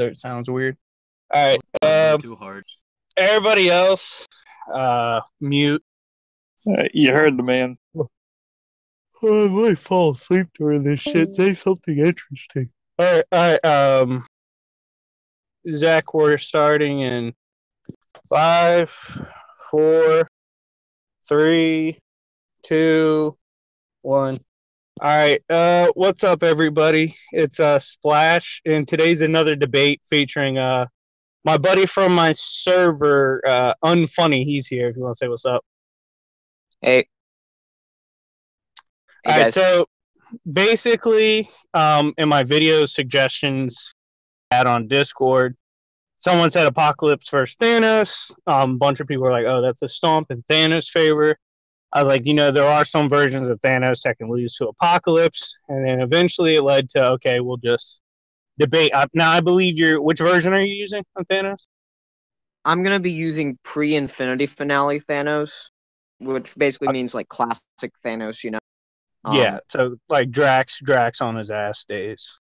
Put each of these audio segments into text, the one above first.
It sounds weird. All right. Too hard. Everybody else, mute. You heard the man. I might fall asleep during this shit. Say something interesting. All right. Zach, we're starting in 5, 4, 3, 2, 1. All right. What's up, everybody? It's Splash, and today's another debate featuring my buddy from my server, Unfunny. He's here. If you want to say what's up. Hey. All right. So basically, in my video suggestions had on Discord, someone said Apocalypse versus Thanos. A bunch of people were like, "Oh, that's a stomp in Thanos' favor." I was like, there are some versions of Thanos that can lose to Apocalypse. And then eventually it led to, okay, we'll just debate. Now, I believe which version are you using of Thanos? I'm going to be using pre-Infinity Finale Thanos, which basically means like classic Thanos, Yeah, so like Drax on his ass days.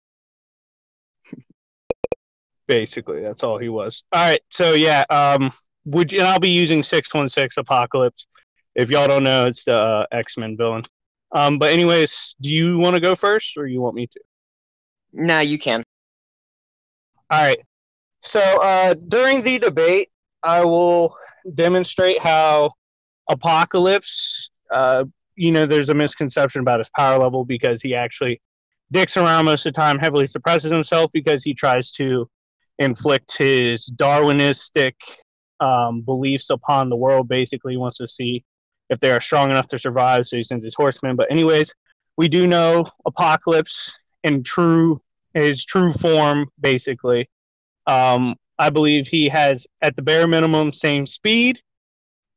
Basically, that's all he was. All right, so yeah, and I'll be using 616 Apocalypse. If y'all don't know, it's the X-Men villain. But anyways, do you want to go first, or you want me to? Nah, you can. All right. So during the debate, I will demonstrate how Apocalypse, there's a misconception about his power level because he actually dicks around most of the time, heavily suppresses himself because he tries to inflict his Darwinistic beliefs upon the world. Basically, he wants to see if they are strong enough to survive, so he sends his horsemen. But anyways, we do know Apocalypse in his true form, basically. I believe he has, at the bare minimum, same speed,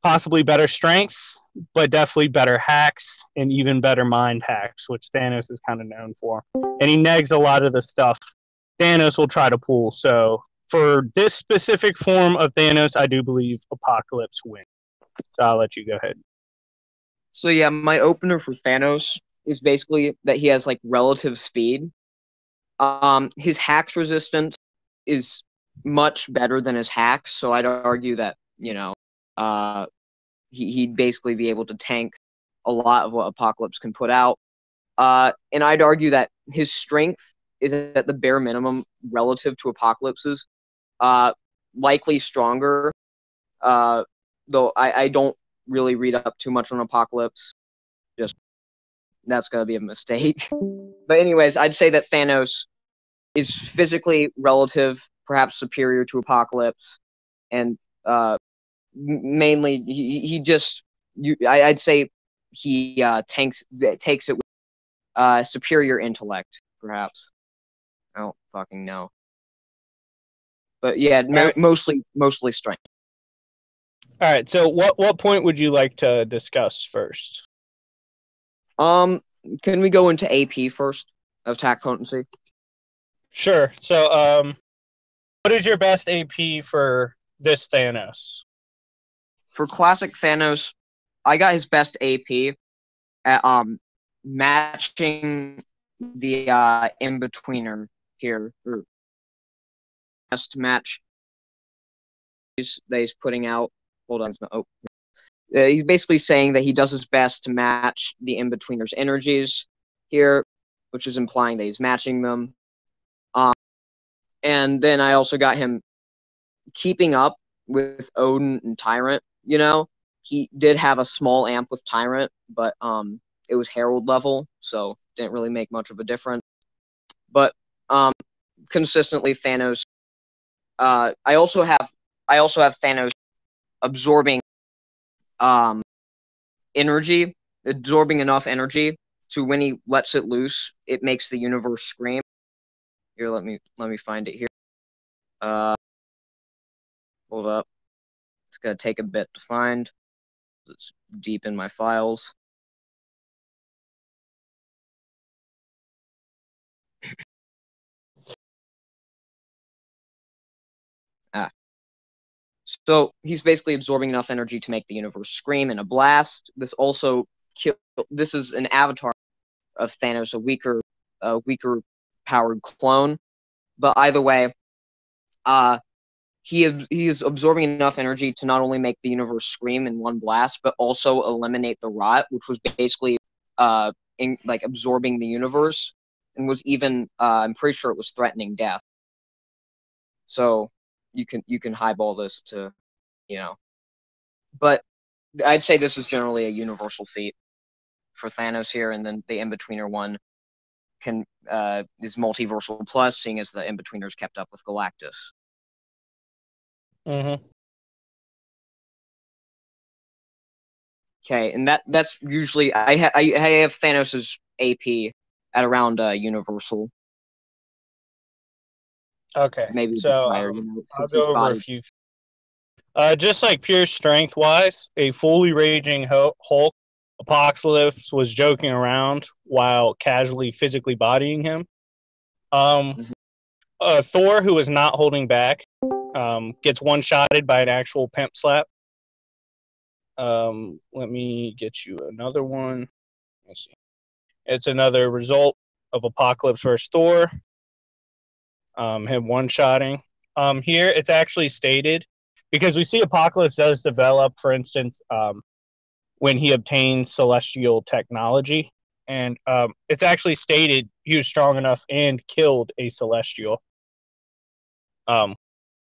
possibly better strength, but definitely better hacks and even better mind hacks, which Thanos is kind of known for. And he negs a lot of the stuff Thanos will try to pull. So for this specific form of Thanos, I do believe Apocalypse wins. So I'll let you go ahead. So yeah, my opener for Thanos is basically that he has like relative speed. His hacks resistance is much better than his hacks, so I'd argue that, he'd basically be able to tank a lot of what Apocalypse can put out. And I'd argue that his strength is at the bare minimum relative to Apocalypse's, likely stronger, though I don't really read up too much on Apocalypse. Just that's gonna be a mistake. But anyways, I'd say that Thanos is physically relative, perhaps superior to Apocalypse, and mainly I'd say he takes it with superior intellect, perhaps. I don't fucking know, but yeah, mostly strength. All right. So, what point would you like to discuss first? Can we go into AP first? Attack potency. Sure. So, what is your best AP for this Thanos? For classic Thanos, I got his best AP at matching the in-betweener here. Best match that he's putting out. Hold on. He's basically saying that he does his best to match the in-betweener's energies here, which is implying that he's matching them. And then I also got him keeping up with Odin and Tyrant. He did have a small amp with Tyrant, but it was Herald level, so didn't really make much of a difference. But consistently, Thanos. I also have Thanos absorbing energy, absorbing enough energy to when he lets it loose, it makes the universe scream. Here, let me find it here. Hold up. It's gonna take a bit to find. It's deep in my files. So he's basically absorbing enough energy to make the universe scream in a blast. This is an avatar of Thanos, a weaker powered clone. But either way, uh, he is absorbing enough energy to not only make the universe scream in one blast, but also eliminate the rot, which was basically like absorbing the universe, and was even I'm pretty sure it was threatening death. So you can highball this to, you know, but I'd say this is generally a universal feat for Thanos here, and then the in-betweener one can is multiversal plus, seeing as the in-betweeners kept up with Galactus. Mm-hmm. Okay, and that's usually I have Thanos's AP at around universal, Okay, maybe a bit so higher. You know, I'll since go his over a body. few. Just like pure strength wise, a fully raging Hulk, Apocalypse was joking around while casually physically bodying him. Um, Mhm. Thor, who is not holding back, gets one shotted by an actual pimp slap. Let me get you another one. Let's see. It's another result of Apocalypse versus Thor. Him one shotting. Here it's actually stated because we see Apocalypse does develop, for instance, when he obtained celestial technology. And it's actually stated he was strong enough and killed a celestial,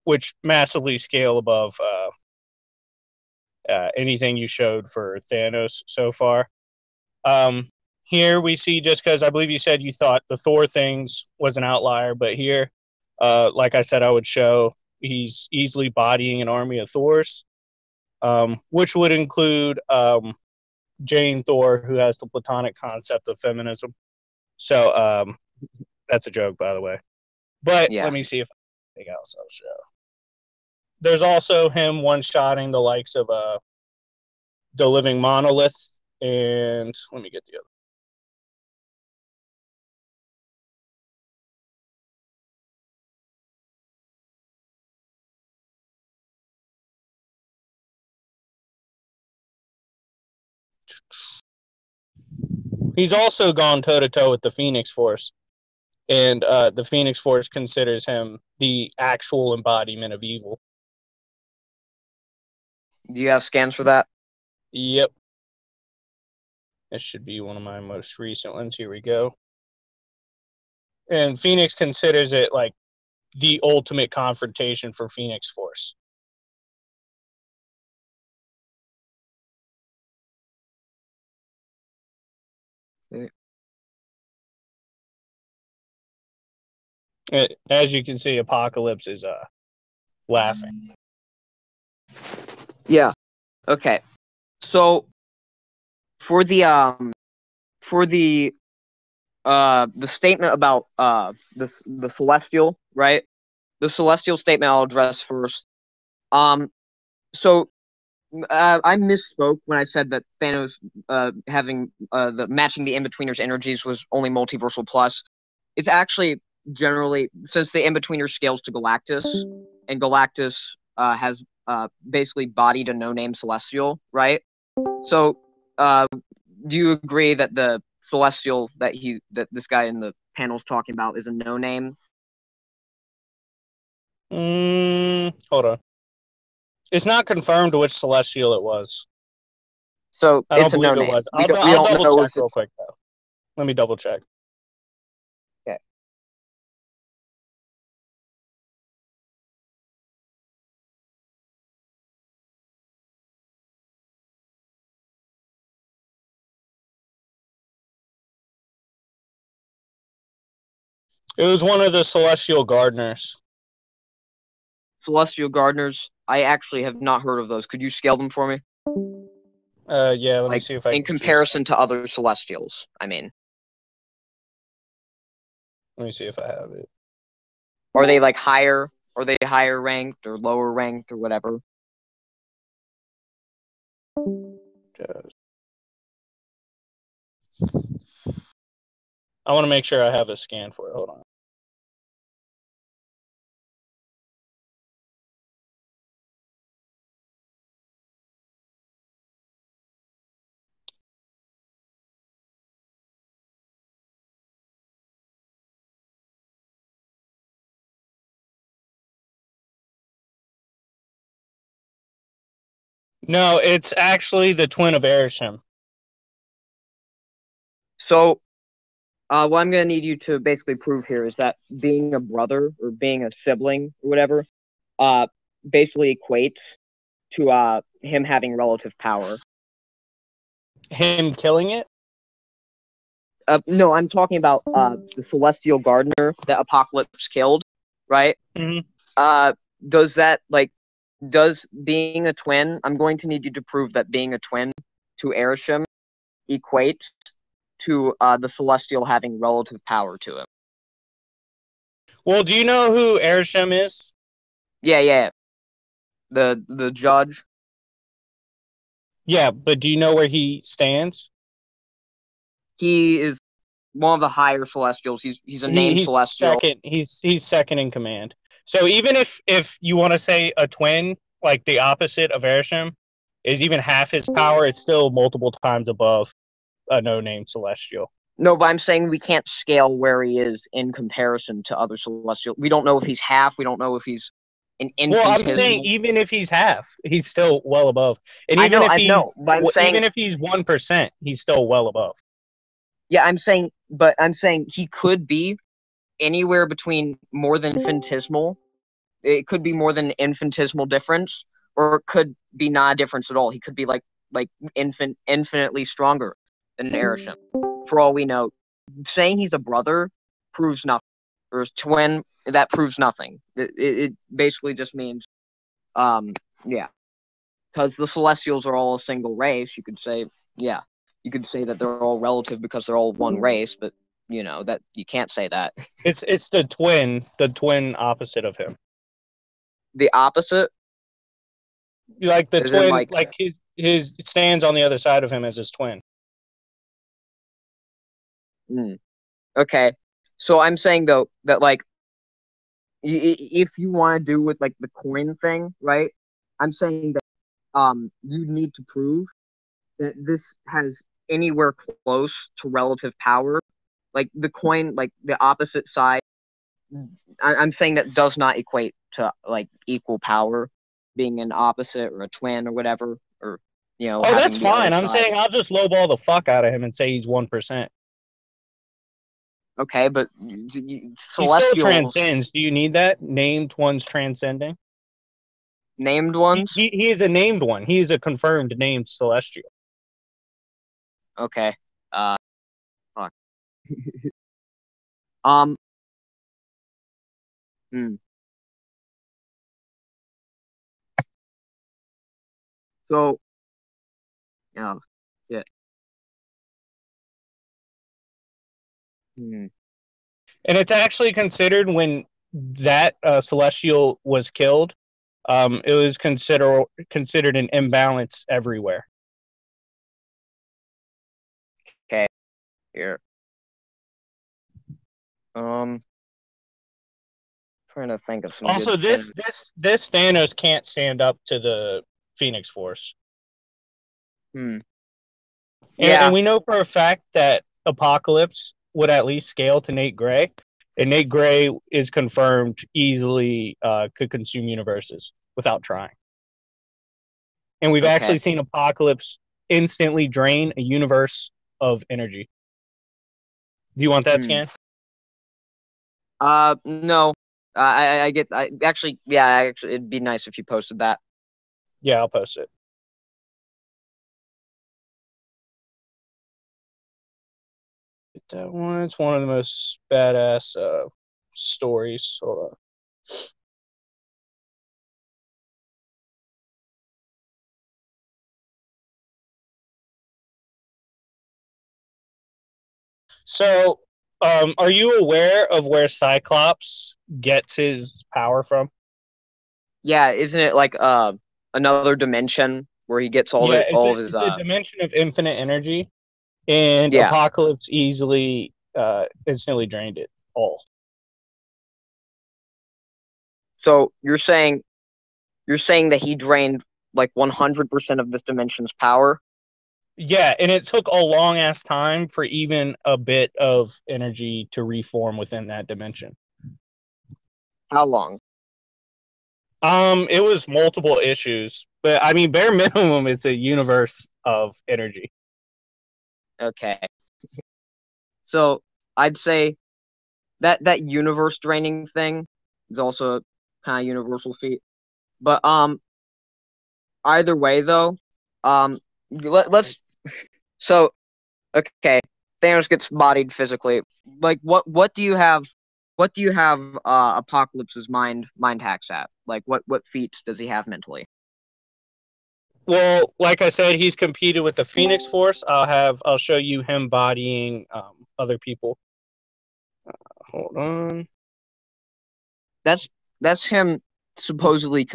which massively scale above anything you showed for Thanos so far. Um, Here we see, just because I believe you said you thought the Thor things was an outlier, but here, like I said, I would show he's easily bodying an army of Thors, which would include Jane Thor, who has the platonic concept of feminism. So that's a joke, by the way. But Yeah. let me see if anything else I'll show. There's also him one-shotting the likes of the Living Monolith, and let me get the other. He's also gone toe to toe with the Phoenix Force, and the Phoenix Force considers him the actual embodiment of evil. Do you have scans for that? Yep. This should be one of my most recent ones. Here we go. And Phoenix considers it like the ultimate confrontation for Phoenix Force. As you can see, Apocalypse is laughing. Yeah. Okay. So for the statement about the celestial, right? The celestial statement I'll address first. Um, so I misspoke when I said that Thanos having the matching the in-betweeners energies was only multiversal plus. It's actually generally, since the in-betweener scales to Galactus, and Galactus has basically bodied a no-name celestial, right? So do you agree that the celestial that this guy in the panel's talking about is a no-name? Hold on. It's not confirmed which celestial it was. So I don't it's a believe it no-name. was. We I'll don't double know check if real it's quick though. Let me double check. okay. It was one of the celestial gardeners. Celestial gardeners. I actually have not heard of those. Could you scale them for me? Yeah. Let me Like see if I in can get you a scan. comparison to other celestials, I mean. Let me see if I have it. Are they like higher? Are they higher ranked or lower ranked or whatever? I want to make sure I have a scan for it. Hold on. No, it's actually the twin of Erisham. So, what I'm going to need you to basically prove here is that being a brother or being a sibling or whatever, uh, basically equates to him having relative power. Him killing it? No, I'm talking about the celestial gardener that Apocalypse killed, right? Mm-hmm. Uh, does that does being a twin? I'm going to need you to prove that being a twin to Erisham equates to the celestial having relative power to him. Well, do you know who Erisham is? Yeah. The judge. Yeah, but do you know where he stands? He is one of the higher celestials. He's a named He's celestial. second. He's second in command. So even if you want to say a twin, like the opposite of Erisham, is even half his power, it's still multiple times above a no-name celestial. No, but I'm saying we can't scale where he is in comparison to other celestial. We don't know if he's half. We don't know if he's an Well, I'm saying infinitesimal. even if he's half, he's still well above. And I even know, if I know, he's but I'm saying, even if he's 1%, he's still well above. yeah, I'm saying he could be anywhere between more than infinitesimal. It could be more than an infinitesimal difference, or it could be not a difference at all. He could be like infinitely stronger than Erisham. For all we know, saying he's a brother proves nothing, or his twin that proves nothing. It basically just means, um, yeah, because the Celestials are all a single race. You could say, yeah, you could say that they're all relative because they're all one race, but you know that you can't say that. It's the twin opposite of him. The opposite Like the is in twin, like his stands on the other side of him as his twin. mm, okay. So I'm saying though that like if you want to do with like the coin thing, right? I'm saying that you need to prove that this has anywhere close to relative power. Like the coin, like the opposite side. I'm saying that does not equate to like equal power, being an opposite or a twin or whatever, or Oh, that's having the other fine. I'm side. saying I'll just lowball the fuck out of him and say he's 1%. Okay, but He still celestials transcends. Do you need that? Named one's transcending. named He, ones. he, he is a named one. He is a confirmed named celestial. Okay. Fuck. Um. Hmm. So. Yeah. Yeah. Hmm. And it's actually considered when that celestial was killed. It was considered an imbalance everywhere. Okay. Here. Um. Trying to think of some good Also, things. this Thanos can't stand up to the Phoenix Force, Hmm. and Yeah. we know for a fact that Apocalypse would at least scale to Nate Gray, and Nate Gray is confirmed easily could consume universes without trying. And we've Okay. actually seen Apocalypse instantly drain a universe of energy. Do you want that Hmm. scan? No. I get. I actually. Yeah. Actually, it'd be nice if you posted that. Yeah, I'll post it. That one, it's one of the most badass stories. Hold on. So, are you aware of where Cyclops gets his power from? Yeah. Isn't it like another dimension where he gets Yeah, all of his it's a dimension of infinite energy, and yeah. Apocalypse easily, instantly drained it all. So you're saying that he drained like 100% of this dimension's power. Yeah, and it took a long ass time for even a bit of energy to reform within that dimension. How long? It was multiple issues, but I mean, bare minimum, it's a universe of energy. Okay. So I'd say that universe draining thing is also a kind of universal feat. But either way though, let's so okay. Thanos gets bodied physically. Like what do you have? What do you have? Apocalypse's mind hacks at? Like what feats does he have mentally? Well, like I said, he's competed with the Phoenix Force. I'll show you him bodying other people. Hold on. That's him supposedly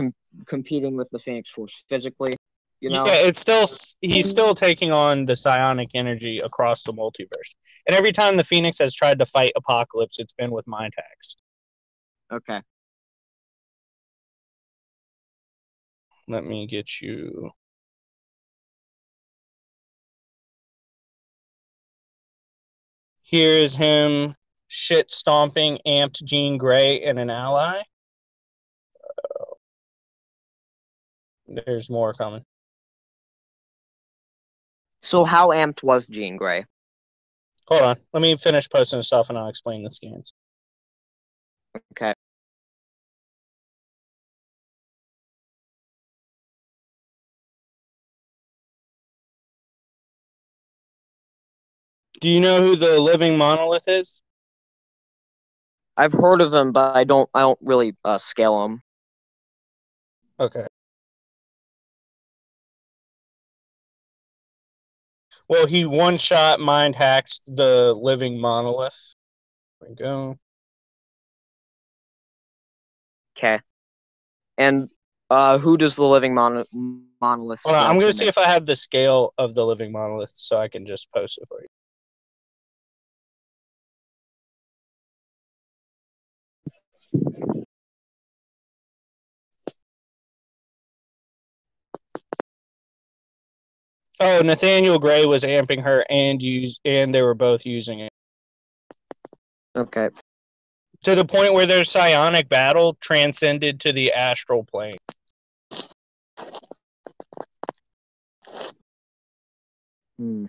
competing with the Phoenix Force physically. You know? Yeah, he's still taking on the psionic energy across the multiverse. And every time the Phoenix has tried to fight Apocalypse, it's been with mind hacks. Okay. Let me get you. Here is him shit stomping amped Jean Grey and an ally. There's more coming. So how amped was Jean Grey? Hold on. Let me finish posting stuff and I'll explain the scans. Okay. Do you know who the living monolith is? I've heard of him, but I don't really scale him. Okay. Well, he one-shot mind hacks the living monolith. There we go. Okay. And who does the living monolith Hold on, scale I'm going to to see if I have the scale of the living monolith so I can just post it for you. Oh, Nathaniel Gray was amping her and they were both using it. Okay. To the point where their psionic battle transcended to the astral plane. Hmm.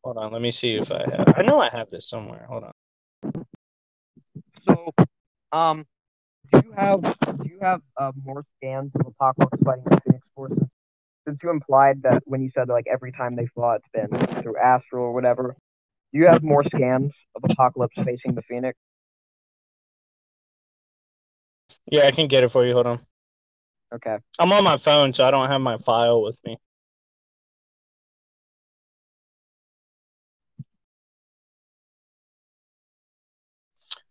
Hold on, let me see if I have. I know I have this somewhere. Hold on. So, do you have more scans of Apocalypse fighting the Phoenix forces? Since you implied that when you said like every time they fought, it's been through Astral or whatever. Do you have more scans of Apocalypse facing the Phoenix? Yeah, I can get it for you. Hold on. Okay. I'm on my phone, so I don't have my file with me.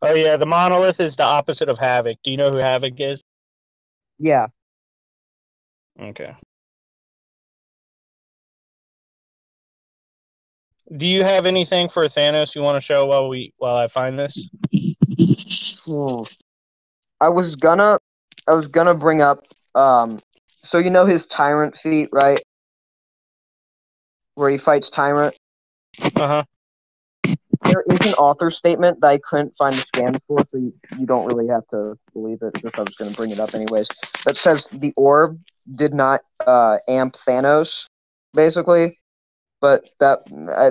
Oh, yeah, the monolith is the opposite of Havoc. Do you know who Havoc is? Yeah. Okay. Do you have anything for Thanos you want to show while I find this? I was gonna bring up so you know his Tyrant feat, right? Where he fights Tyrant. Uh-huh. There is an author statement that I couldn't find the scan for, so you don't really have to believe it. Just I was going to bring it up anyways. That says the orb did not amp Thanos, basically. But that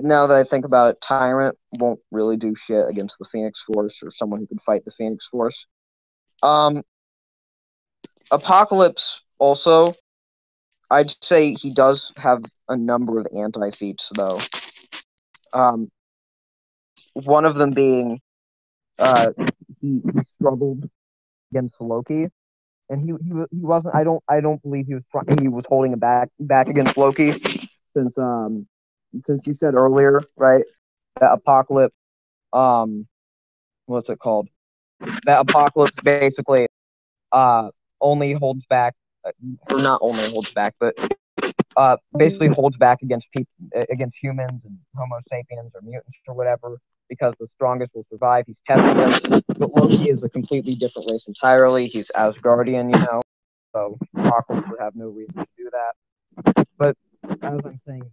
now that I think about it, Tyrant won't really do shit against the Phoenix Force or someone who could fight the Phoenix Force. Apocalypse also, I'd say he does have a number of anti-feats though. One of them being he struggled against Loki, and he wasn't. I don't believe he was holding him back against Loki, since you said earlier, right, that Apocalypse, what's it called? That Apocalypse basically only holds back, or not only holds back, but basically holds back against against humans and Homo sapiens or mutants or whatever, because the strongest will survive. He's testing them, but Loki is a completely different race entirely. He's Asgardian, you know. so Apocalypse would have no reason to do that. But as I'm saying,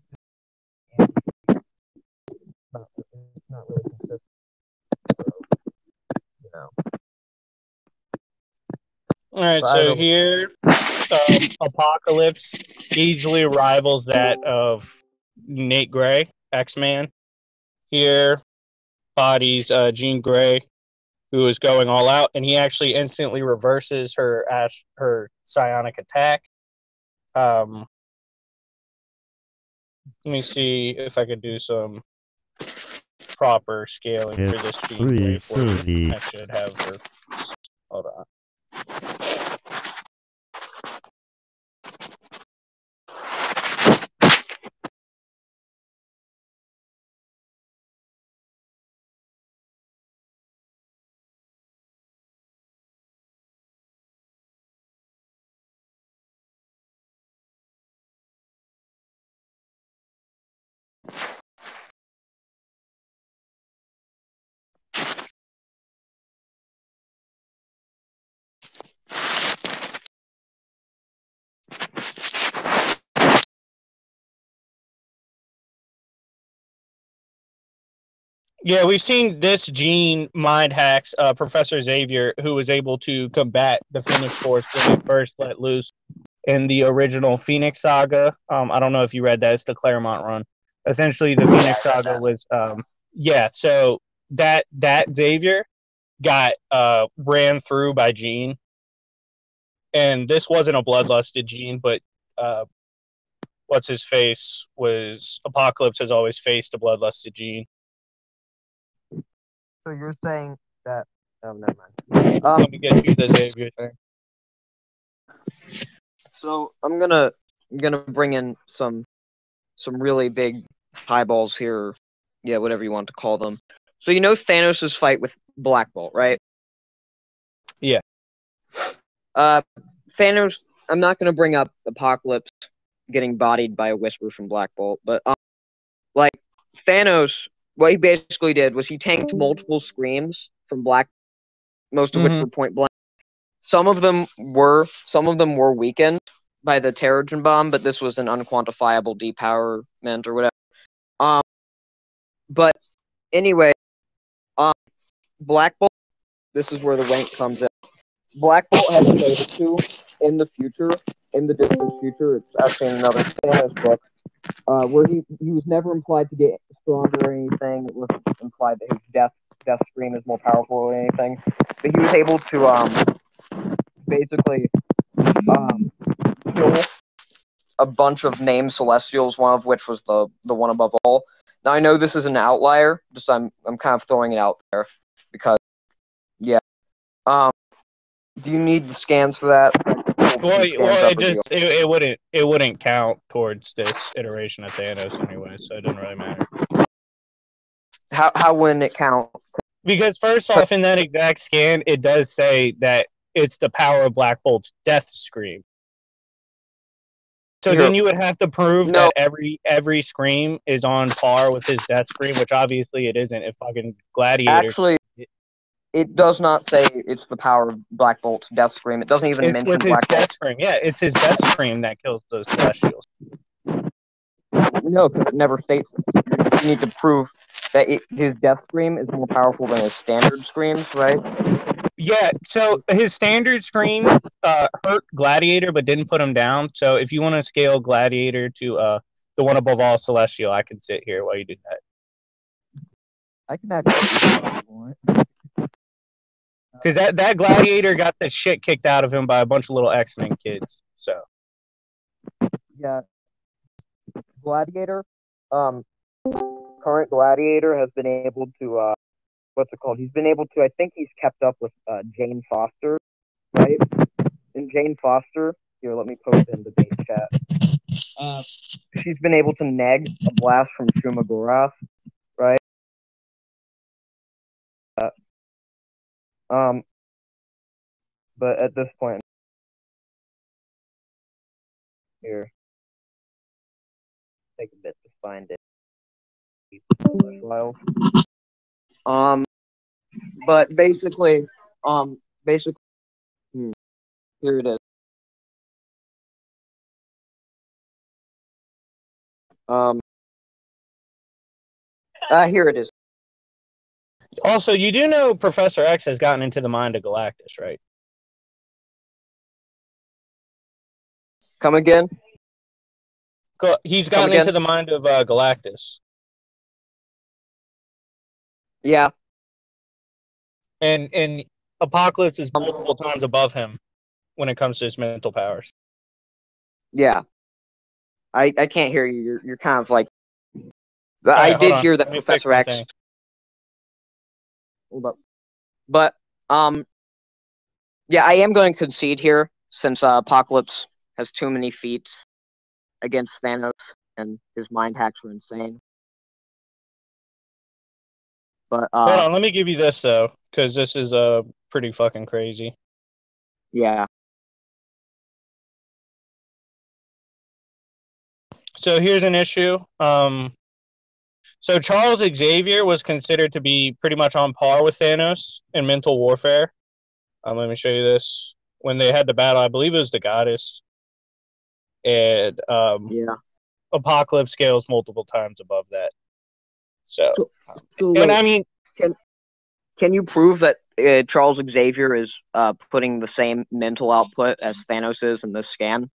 it's not really consistent. So, you know. All right, But so here, Apocalypse easily rivals that of Nate Gray, X-Man. Here, bodies Jean Grey, who is going all out, and he actually instantly reverses her psionic attack. Let me see if I could do some proper scaling for this Jean Grey portion. I should have her. Hold on. Yeah, we've seen this Gene mind hacks Professor Xavier, who was able to combat the Phoenix Force when it first let loose in the original Phoenix Saga. I don't know if you read that; it's the Claremont run. Essentially, the Phoenix Saga was So that Xavier got ran through by Gene, and this wasn't a bloodlusted Gene, but what's his face was Apocalypse has always faced a bloodlusted Gene. So you're saying that? Oh, never mind. Let me get you the Xavier thing. So I'm gonna bring in some really big highballs here. Yeah, whatever you want to call them. So you know Thanos' fight with Black Bolt, right? Yeah. Thanos. I'm not gonna bring up Apocalypse getting bodied by a whisper from Black Bolt, but like Thanos, what he basically did was he tanked multiple screams from Black, most of which were point blank. Some of them were weakened by the Terrigen bomb, but this was an unquantifiable depowerment or whatever. But anyway, Black Bolt. This is where the rank comes in. Black Bolt has stated to in the future, in the distant future. It's actually in another Thanos book, where he was never implied to get stronger or anything. It wasn't implied that his death scream is more powerful or anything. But he was able to basically kill a bunch of named Celestials, one of which was the one above all. Now I know this is an outlier, just I'm kind of throwing it out there because yeah. Do you need the scans for that? It wouldn't count towards this iteration of Thanos anyway, so it doesn't really matter. How wouldn't it count? Because first off, in that exact scan, it does say that it's the power of Black Bolt's death scream. So then you would have to prove that every scream is on par with his death scream, which obviously it isn't. If fucking Gladiator actually. It does not say it's the power of Black Bolt's death scream. It doesn't even mention Black Bolt. Scream. Yeah, it's his death scream that kills those Celestials. No, because it never states it. You need to prove that his death scream is more powerful than his standard screams, right? Yeah, so his standard scream hurt Gladiator but didn't put him down. So if you want to scale Gladiator to the one above all Celestial, I can sit here while you do that. I can actually. Because that Gladiator got the shit kicked out of him by a bunch of little X-Men kids. So yeah, Gladiator, current Gladiator has been able to what's it called? He's been able to. I think he's kept up with Jane Foster, right? And Jane Foster, here, let me post in the debate chat. She's been able to neg a blast from Shumagorath, right? But at this point, here, take a bit to find it. But basically, here it is. Here it is. Also, you do know Professor X has gotten into the mind of Galactus, right? Come again? He's gotten into the mind of Galactus. Yeah. And Apocalypse is multiple times above him when it comes to his mental powers. Yeah. I can't hear you. You're kind of like... Right, I did hear that Professor X... Thing. Hold up. But, yeah, I am going to concede here, since Apocalypse has too many feats against Thanos, and his mind hacks were insane. But, hold on, let me give you this, though, because this is pretty fucking crazy. Yeah. So here's an issue. So Charles Xavier was considered to be pretty much on par with Thanos in mental warfare. Let me show you this. When they had the battle, I believe it was the Goddess. And yeah. Apocalypse scales multiple times above that. So and wait, I mean, can you prove that Charles Xavier is putting the same mental output as Thanos is in this scan?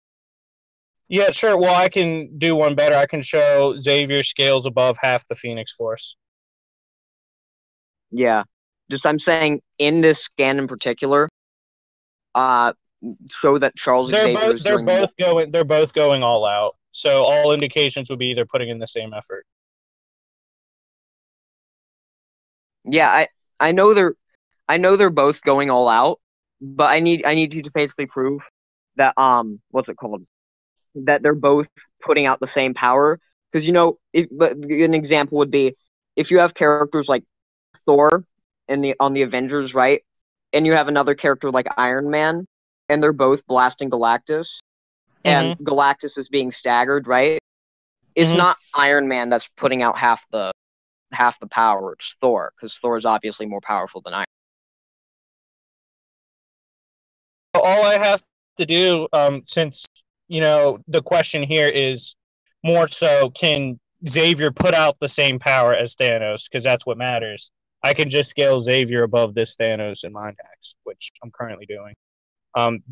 Yeah, sure. Well, I can do one better. I can show Xavier scales above half the Phoenix Force. Yeah. Just I'm saying in this scan in particular, show that Charles Xavier is doing they're both going all out. So all indications would be they're putting in the same effort. Yeah, I know they're both going all out, but I need you to basically prove that what's it called? That they're both putting out the same power. Because an example would be if you have characters like Thor on the Avengers, right? And you have another character like Iron Man, and they're both blasting Galactus, and Galactus is being staggered, right? It's not Iron Man that's putting out half the power. It's Thor, because Thor is obviously more powerful than Iron Man. All I have to do, since the question here is more so, can Xavier put out the same power as Thanos? Because that's what matters. I can just scale Xavier above this Thanos in mind hacks, which I'm currently doing.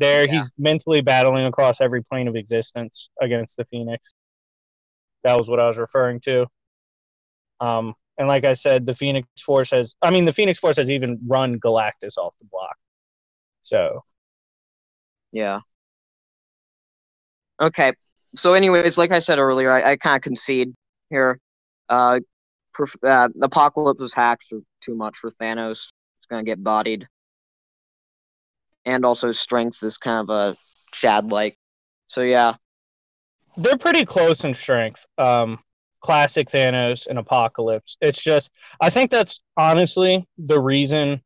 He's mentally battling across every plane of existence against the Phoenix. That was what I was referring to. And like I said, the Phoenix Force has even run Galactus off the block. So. Yeah. Okay. So anyways, like I said earlier, I kind of concede here. Apocalypse's hacks are too much for Thanos. He's going to get bodied. And also strength is kind of a Chad-like. So yeah. They're pretty close in strength. Classic Thanos and Apocalypse. It's just, I think that's honestly the reason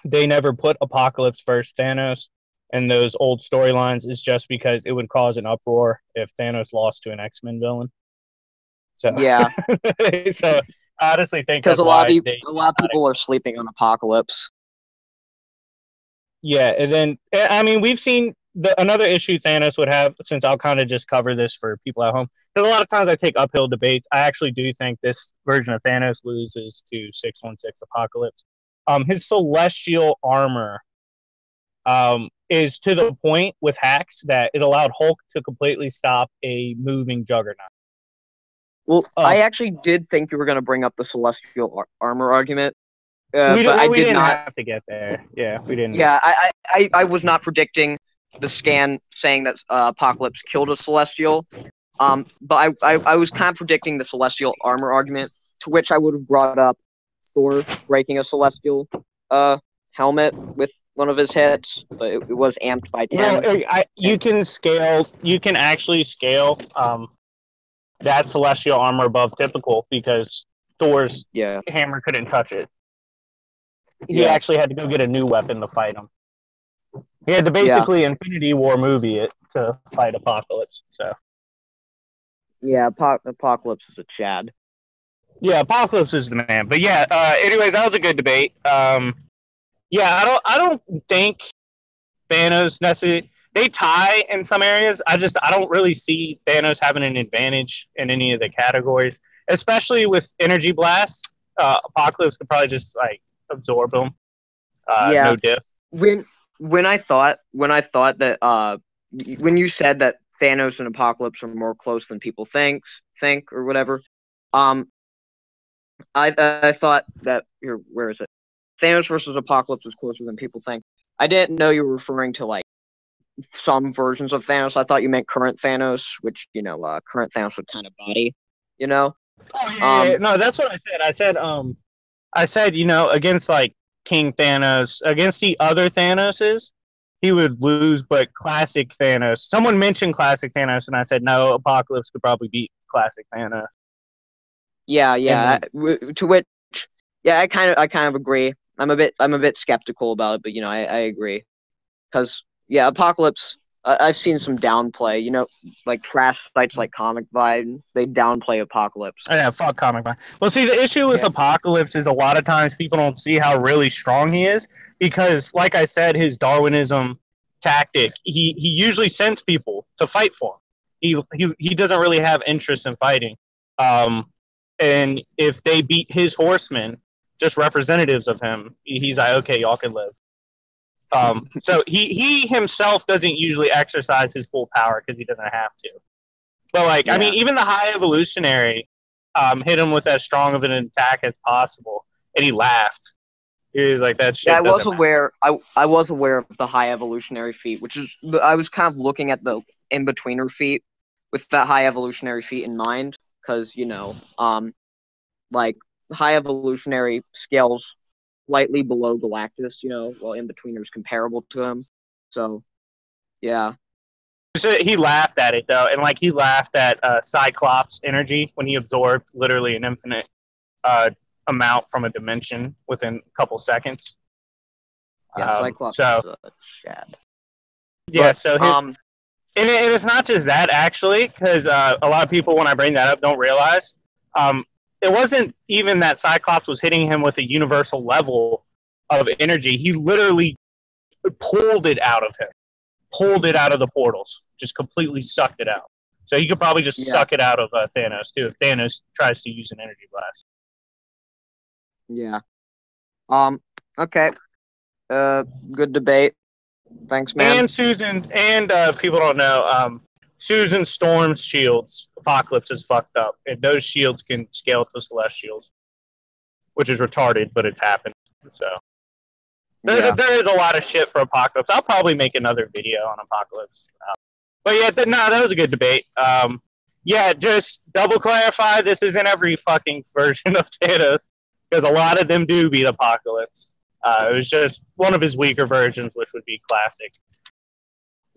they never put Apocalypse versus Thanos in those old storylines, is just because it would cause an uproar if Thanos lost to an X-Men villain. So yeah. So I honestly think because a lot of people are sleeping on Apocalypse. Yeah, and then I mean we've seen another issue Thanos would have, since I'll kind of just cover this for people at home, because a lot of times I take uphill debates. I actually do think this version of Thanos loses to 616 Apocalypse. His celestial armor is to the point with hacks that it allowed Hulk to completely stop a moving juggernaut. Well, I actually did think you were going to bring up the celestial armor argument. We didn't have to get there. Yeah, we didn't. Yeah, I was not predicting the scan saying that Apocalypse killed a Celestial. But I was kind of predicting the Celestial armor argument, to which I would have brought up Thor breaking a Celestial helmet with one of his hits, but it was amped by 10. Well, you can actually scale that Celestial armor above typical, because Thor's hammer couldn't touch it. He actually had to go get a new weapon to fight him. He had to basically Infinity War movie it to fight Apocalypse. So yeah, Apocalypse is a Chad. Yeah, Apocalypse is the man. But yeah, anyways, that was a good debate. Yeah, I don't think Thanos necessarily. they tie in some areas. I don't really see Thanos having an advantage in any of the categories, especially with energy blasts. Apocalypse could probably just like absorb them. Yeah. No diff. When I thought that when you said that Thanos and Apocalypse are more close than people think or whatever, I thought that here, where is it? Thanos versus Apocalypse is closer than people think. I didn't know you were referring to like some versions of Thanos. I thought you meant current Thanos, which current Thanos would kind of body, you know. Oh yeah. No, that's what I said. I said, against like King Thanos, against the other Thanoses, he would lose. But classic Thanos, someone mentioned classic Thanos, and I said no. Apocalypse could probably beat classic Thanos. Yeah. To which, yeah, I kind of agree. I'm a bit skeptical about it, but I agree because Apocalypse. I've seen some downplay. Like trash sites like Comic Vibe, they downplay Apocalypse. Oh, yeah, fuck Comic Vibe. Well, see, the issue with Apocalypse is a lot of times people don't see how really strong he is because, like I said, his Darwinism tactic. He usually sends people to fight for him. He doesn't really have interest in fighting. And if they beat his horsemen, just representatives of him, he's like, okay, y'all can live. So he himself doesn't usually exercise his full power because he doesn't have to. But I mean, even the High Evolutionary hit him with as strong of an attack as possible, and he laughed. He was like, "That shit." Yeah, I was aware. I was aware of the High Evolutionary feat, which is I was kind of looking at the in-betweener feat with that High Evolutionary feat in mind, because like High Evolutionary scales slightly below Galactus, while in-betweener's comparable to him. So, yeah. So he laughed at it though, and he laughed at Cyclops' energy when he absorbed literally an infinite amount from a dimension within a couple seconds. Yeah, Cyclops is a Chad. Yeah, and it's not just that actually, because a lot of people when I bring that up don't realize it wasn't even that Cyclops was hitting him with a universal level of energy. He literally pulled it out of him. Pulled it out of the portals. Just completely sucked it out. So he could probably just suck it out of Thanos, too, if Thanos tries to use an energy blast. Yeah. Okay. Good debate. Thanks, man. And Susan, and people don't know, Susan Storm's shields, Apocalypse is fucked up. And those shields can scale to Celestials, which is retarded, but it's happened. So there is a lot of shit for Apocalypse. I'll probably make another video on Apocalypse. But yeah, that was a good debate. Just double clarify, this isn't every fucking version of Thanos, because a lot of them do beat Apocalypse. It was just one of his weaker versions, which would be classic.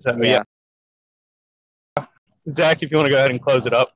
So yeah. Zach, if you want to go ahead and close it up.